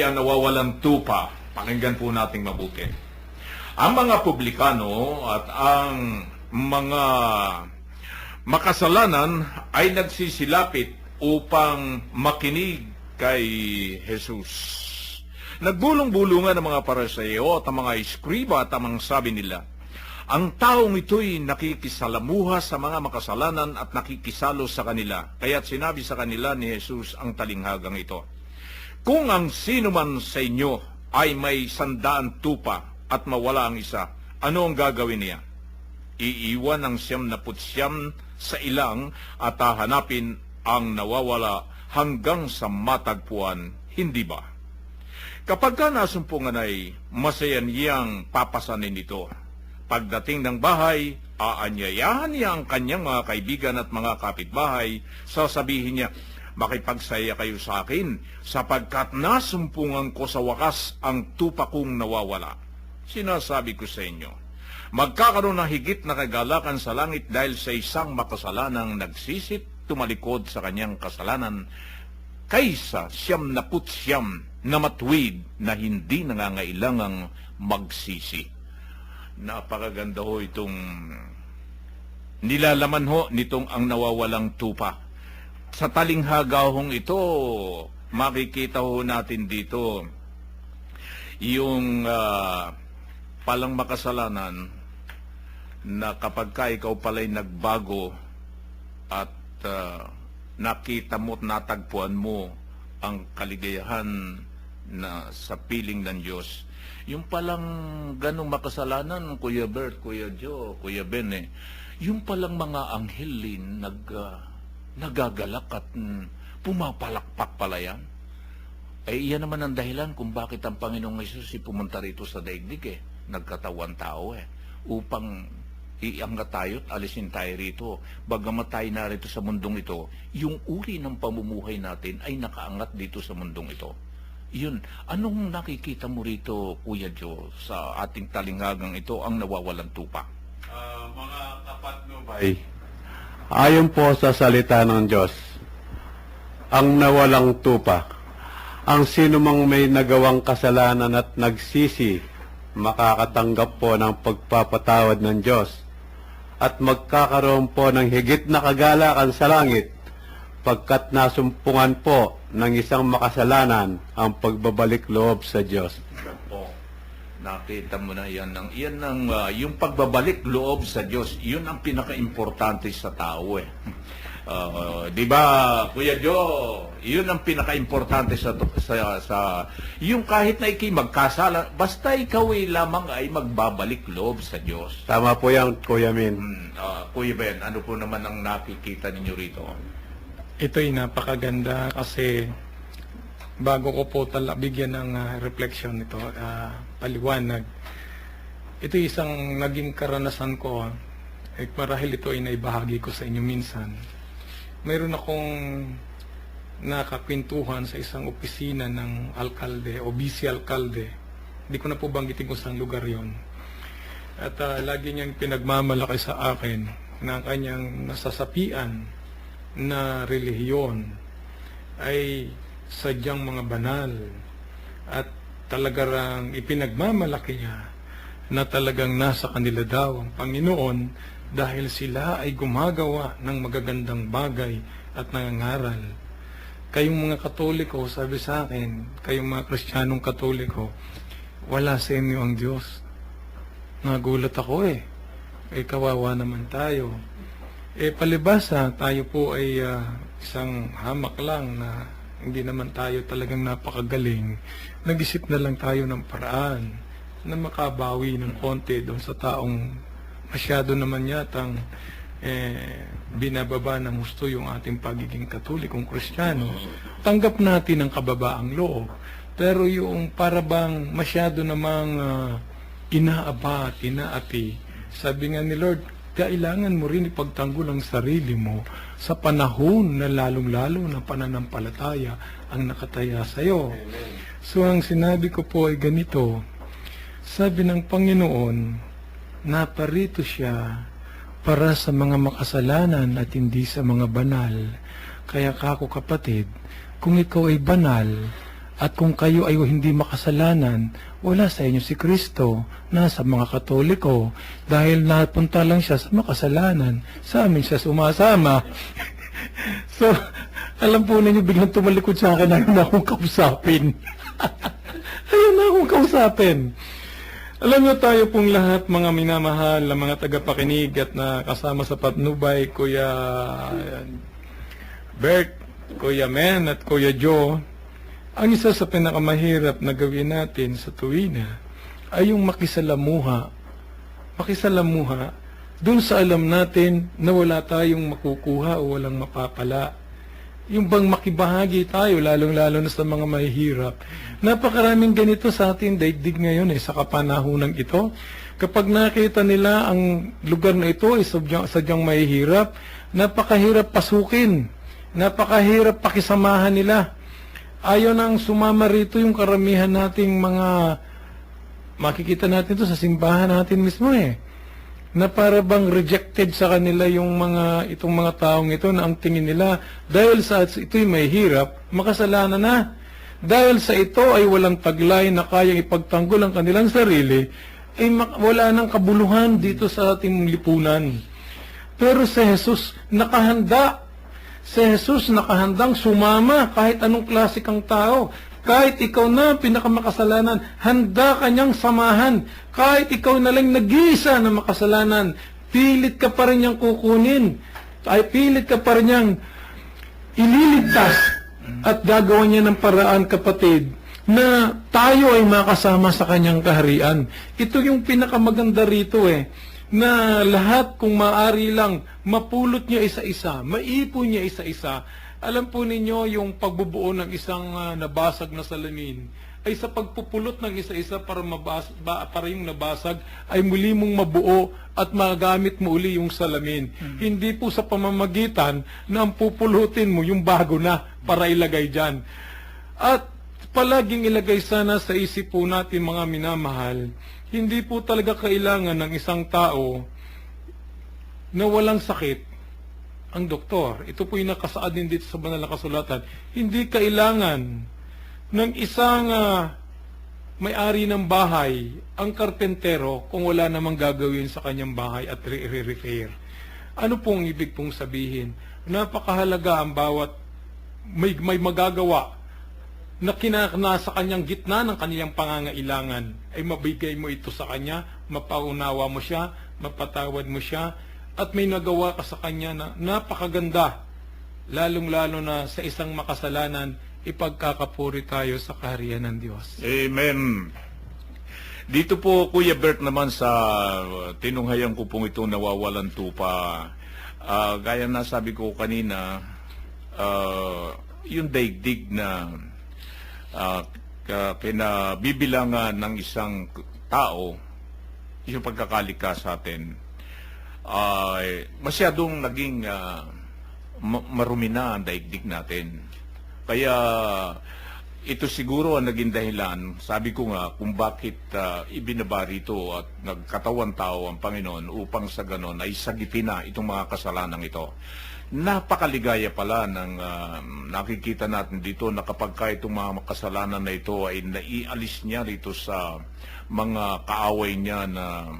Ang nawawalang tupa, pakinggan po nating mabuti. Ang mga publikano at ang mga makasalanan ay nagsisilapit upang makinig kay Jesus. Nagbulong-bulungan ang mga Pariseo at ang mga Eskriba at ang sabi nila, ang taong ito'y nakikisalamuha sa mga makasalanan at nakikisalo sa kanila. Kaya't sinabi sa kanila ni Jesus ang talinghagang ito, kung ang sino man sa inyo ay may 100 tupa at mawala ang isa, ano ang gagawin niya? Iiwan ang 99 sa ilang at hahanapin ang nawawala hanggang sa matagpuan, hindi ba? Kapag ka nasumpungan ay masaya niyang papasanin ito. Pagdating ng bahay, aanyayahan niya ang kanyang mga kaibigan at mga kapitbahay, sasabihin niya, makipagsaya kayo sa akin, sapagkat nasumpungan ko sa wakas ang tupa kong nawawala. Sinasabi ko sa inyo, magkakaroon ng higit na kagalakan sa langit dahil sa isang makasalanang nagsisit, tumalikod sa kanyang kasalanan, kaysa 99 na matuwid na hindi nangangailangang magsisi. Napakaganda ho itong nilalaman ho nitong ang nawawalang tupa. Sa talinghagahong ito, makikita ho natin dito yung palang makasalanan na kapag ka ikaw pala'y nagbago at nakita mo at natagpuan mo ang kaligayahan na sa piling ng Diyos, yung palang ganong makasalanan, Kuya Bert, Kuya Joe, Kuya Ben, yung palang mga anghelin nagagalak at pumapalakpak pala yan. Iyan naman ang dahilan kung bakit ang Panginoong Hesus pumunta rito sa daigdig nagkatawan tao upang iangat tayo at alisin tayo rito. Bagamat tayo narito sa mundong ito, yung uri ng pamumuhay natin ay nakaangat dito sa mundong ito. Yun, anong nakikita mo rito, Kuya Joe, sa ating talinghagang ito, ang nawawalang tupa? Mga kapatnubay, ayon po sa salita ng Diyos, ang nawalang tupa, ang sino mang may nagawang kasalanan at nagsisi, makakatanggap po ng pagpapatawad ng Diyos at magkakaroon po ng higit na kagalakan sa langit pagkat nasumpungan po ng isang makasalanan ang pagbabalik loob sa Diyos. Oh, nakita mo na yan. Yung pagbabalik loob sa Diyos, yun ang pinaka-importante sa tao di ba, Kuya Joe? Yun ang pinaka-importante sa yung kahit na ikay magkasala, basta ikaw lamang ay magbabalik loob sa Diyos. Tama po yan, Kuya Min. Kuya Ben, ano po naman ang nakikita ninyo rito? Ito'y napakaganda kasi bago ko po bigyan ng reflection ito, paliwanag. Ito isang naging karanasan ko. Marahil ito ay naibahagi ko sa inyo minsan. Mayroon akong nakakwentuhan sa isang opisina ng alkalde o vice alkalde. Hindi ko na po banggitin kung saan lugar yon. At lagi niyang pinagmamalaki sa akin na ang kanyang nasasapian na relihiyon ay sadyang mga banal at talagang ipinagmamalaki niya na talagang nasa kanila daw ang Panginoon dahil sila ay gumagawa ng magagandang bagay at nangangaral. Kayong mga Katoliko, sabi sa akin, kayong mga Kristiyanong Katoliko, wala sa inyo ang Diyos. Nagulat ako kawawa naman tayo. Palibasa, tayo po ay isang hamak lang na hindi naman tayo talagang napakagaling. Nag-isip na lang tayo ng paraan na makabawi ng konti doon sa taong masyado naman yatang binababa ng gusto yung ating pagiging Katolikong Kristiyano. Tanggap natin ang kababaang loob. Pero yung parabang masyado namang inaaba at inaati, sabi nga ni Lord, kailangan mo rin ipagtanggol ang sarili mo sa panahon na lalong-lalo na pananampalataya ang nakataya sa iyo. So ang sinabi ko po ay ganito, sabi ng Panginoon, naparito siya para sa mga makasalanan at hindi sa mga banal. Kaya kako kapatid, kung ikaw ay banal At kung kayo ay hindi makasalanan, wala sa inyo si Kristo, nasa mga Katoliko. Dahil napunta lang siya sa makasalanan, sa amin siya sumasama. So, alam po ninyo, biglang tumalikod sa akin, ayaw na akong kausapin. Ayaw na akong kausapin. Alam niyo, tayo pong lahat, mga minamahal, mga tagapakinig at na kasama sa Patnubay, Kuya Bert, Kuya Men at Kuya Joe, ang isa sa pinakamahirap na gawin natin sa tuwina ay yung makisalamuha. Makisalamuha dun sa alam natin na wala tayong makukuha o walang mapapala. Yung bang makibahagi tayo, lalong-lalo na sa mga mahihirap. Napakaraming ganito sa ating daigdig ngayon sa kapanahonang ito. Kapag nakita nila ang lugar na ito ay sadyang mahihirap, napakahirap pasukin, napakahirap pakisamahan nila. Ayaw nang sumama rito yung karamihan nating mga, makikita natin to sa simbahan natin mismo na para bang rejected sa kanila yung itong mga taong ito na ang tingin nila, dahil sa ito'y may hirap, makasalanan na. Dahil sa ito ay walang taglay na kayang ipagtanggol ang kanilang sarili, ay wala nang kabuluhan dito sa ating lipunan. Pero si Jesus nakahanda. Si Jesus nakahandang sumama kahit anong klase kang tao. Kahit ikaw na pinakamakasalanan, handa kanyang samahan. Kahit ikaw na lang nag-iisa na makasalanan, pilit ka pa rin niyang kukunin. Ay pilit ka pa rin niyang ililigtas. At gagawa niya ng paraan, kapatid, na tayo ay makasama sa kanyang kaharian. Ito yung pinakamaganda rito na lahat kung maaari lang, mapulot niya isa-isa, maipon niya isa-isa. Alam po ninyo, yung pagbubuo ng isang nabasag na salamin, ay sa pagpupulot ng isa-isa para yung nabasag ay muli mong mabuo at magamit mo uli yung salamin. Hindi po sa pamamagitan na ang pupulutin mo yung bago na para ilagay dyan. At palaging ilagay sana sa isip po natin, mga minamahal, hindi po talaga kailangan ng isang tao na walang sakit ang doktor. Ito po yung nakasaad din dito sa banal na kasulatan. Hindi kailangan ng isang may-ari ng bahay, ang karpentero, kung wala namang gagawin sa kanyang bahay at re-repair. Ano pong ibig pong sabihin? Napakahalaga ang bawat may magagawa na nasa kanyang gitna ng kanyang pangangailangan, ay mabigay mo ito sa kanya, mapaunawa mo siya, mapatawad mo siya, at may nagawa ka sa kanya na napakaganda, lalong-lalo na sa isang makasalanan, ipagkakapuri tayo sa kaharian ng Diyos. Amen. Dito po, Kuya Bert, naman sa tinunghayan ko pong ito nawawalan tupa. Gaya na sabi ko kanina, yung daigdig na pinabibilangan ng isang tao, yung pagkakalika sa atin, masyadong naging marumi na ang daigdig natin. Kaya ito siguro ang naging dahilan, sabi ko nga, kung bakit ibinaba rito at nagkatawan tao ang Panginoon upang sa ganon ay sagipin na itong mga kasalanan ito. Napakaligaya pala ng nakikita natin dito na kapag itong mga kasalanan na ito ay naialis niya rito sa mga kaaway niya na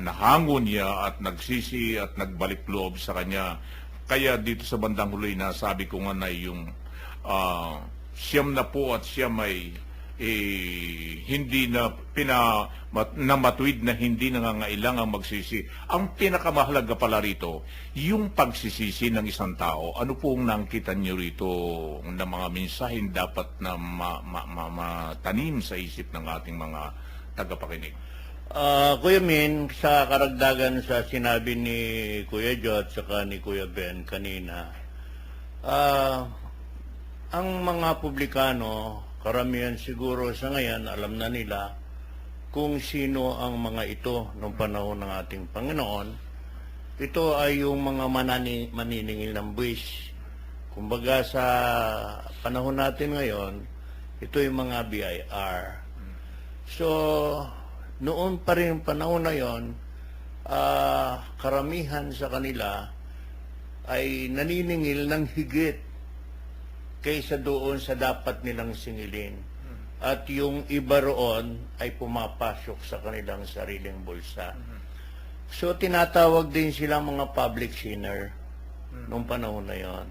nahangon niya at nagsisi at nagbalik loob sa kanya. Kaya dito sa bandang huli na sabi ko nga na yung siyam na po at siyam ay hindi na matuwid na hindi nangangailangang magsisi. Ang pinakamahalaga pala rito, yung pagsisisi ng isang tao. Ano pong nakita niyo rito na mga mensahe dapat na matanim sa isip ng ating mga tagapakinig? Kuya Min, sa karagdagan sa sinabi ni Kuya Jo at saka ni Kuya Ben kanina, ang mga publikano, karamihan siguro sa ngayon, alam na nila kung sino ang mga ito noong panahon ng ating Panginoon. Ito ay yung mga maniningil ng buwis. Kumbaga sa panahon natin ngayon, ito yung mga BIR. So, noon pa rin panahon na yon, karamihan sa kanila ay naniningil ng higit kaysa doon sa dapat nilang singilin. At yung iba roon ay pumapasok sa kanilang sariling bulsa. So tinatawag din silang mga public sinner nung panahon na yon.